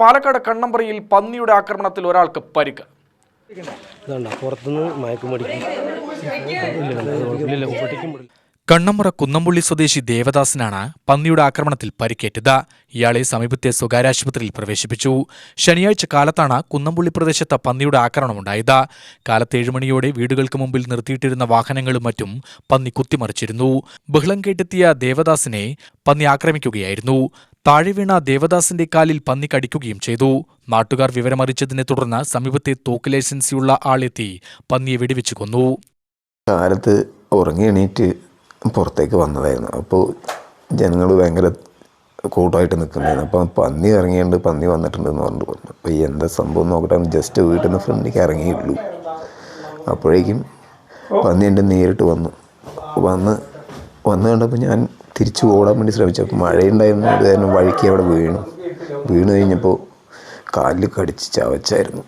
പാലക്കാട് കണ്ണമ്പ്രയിൽ പന്നിയുടെ ആക്രമണത്തിൽ ഒരാൾക്ക് പരിക്ക്. കണ്ണമ്പ്ര കുന്നംപുള്ളി സ്വദേശി ദേവദാസിനാണ് പന്നിയുടെ ആക്രമണത്തിൽ പരിക്കേറ്റത്. ഇയാളെ സമീപത്തെ സ്വകാര്യ ആശുപത്രിയിൽ പ്രവേശിപ്പിച്ചു. ശനിയാഴ്ച കാലത്താണ് കുന്നംപുള്ളി പ്രദേശത്ത് പന്നിയുടെ ആക്രമണമുണ്ടായത്. കാലത്ത് 7 മണിയോടെ വീടുകൾക്ക് മുമ്പിൽ നിർത്തിയിട്ടിരുന്ന വാഹനങ്ങളും മറ്റും പന്നി കുത്തിമറിച്ചിരുന്നു. ബഹളം കേട്ടെത്തിയ ദേവദാസിനെ പന്നി ആക്രമിക്കുകയായിരുന്നു. താഴെ വീണ ദേവദാസിന്റെ കാലിൽ പന്നി കടിക്കുകയും ചെയ്തു. നാട്ടുകാർ വിവരമറിയിച്ചതിനെ തുടർന്ന് സമീപത്തെ തോക്ക് ലൈസൻസിയുള്ള ആളെത്തി പന്നിയെ വെടിവെച്ചു കൊന്നു. കാലത്ത് ഉറങ്ങി എണീറ്റ് പുറത്തേക്ക് വന്നതായിരുന്നു. അപ്പോൾ ജനങ്ങൾ ഭയങ്കര കൂട്ടമായിട്ട് നിൽക്കുന്നുണ്ടായിരുന്നു. അപ്പോൾ പന്നി ഇറങ്ങിയുണ്ട്, പന്നി വന്നിട്ടുണ്ടെന്ന് പറഞ്ഞു. അപ്പോൾ ഈ എന്താ സംഭവം നോക്കട്ടെ ജസ്റ്റ് വീട്ടിൽ നിന്ന് ഫ്രണ്ടിലേക്ക് ഇറങ്ങിയുള്ളൂ. അപ്പോഴേക്കും പന്നി എൻ്റെ നേരിട്ട് വന്ന് കണ്ടപ്പോൾ ഞാൻ തിരിച്ചു ഓടാൻ വേണ്ടി ശ്രമിച്ചപ്പോൾ മഴയുണ്ടായിരുന്നു. അത് കാരണം വഴിക്ക് അവിടെ വീണ് കഴിഞ്ഞപ്പോൾ കാലിൽ കടിച്ച് ചവച്ചായിരുന്നു.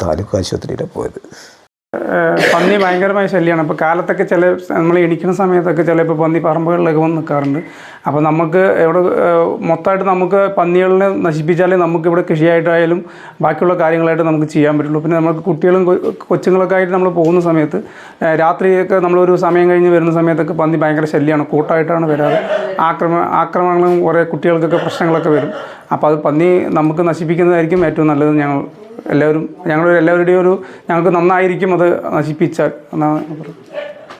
താലൂക്ക് ആശുപത്രിയിലാണ് പോയത്. പന്നി ഭയങ്കരമായ ശല്യമാണ്. അപ്പോൾ കാലത്തൊക്കെ നമ്മൾ എണീക്കുന്ന സമയത്തൊക്കെ ചിലപ്പോൾ പന്നി പറമ്പുകളിലൊക്കെ വന്ന് നിൽക്കാറുണ്ട്. അപ്പോൾ നമുക്ക് ഇവിടെ മൊത്തമായിട്ട് നമുക്ക് പന്നികളെ നശിപ്പിച്ചാലേ നമുക്കിവിടെ കൃഷിയായിട്ടായാലും ബാക്കിയുള്ള കാര്യങ്ങളായിട്ട് നമുക്ക് ചെയ്യാൻ പറ്റുള്ളൂ. പിന്നെ നമുക്ക് കുട്ടികളും കൊച്ചുങ്ങളൊക്കെ ആയിട്ട് നമ്മൾ പോകുന്ന സമയത്ത് രാത്രിയൊക്കെ നമ്മളൊരു സമയം കഴിഞ്ഞ് വരുന്ന സമയത്തൊക്കെ പന്നി ഭയങ്കര ശല്യമാണ്. കൂട്ടമായിട്ടാണ് വരാറ്. ആക്രമണങ്ങളും കുറേ കുട്ടികൾക്കൊക്കെ പ്രശ്നങ്ങളൊക്കെ വരും. അപ്പോൾ അത് പന്നി നമുക്ക് നശിപ്പിക്കുന്നതായിരിക്കും ഏറ്റവും നല്ലത്. ഞങ്ങളുടെയും ഞങ്ങൾക്ക് നന്നായിരിക്കും അത് നശിപ്പിച്ചാൽ എന്നാണ് പറയുന്നത്.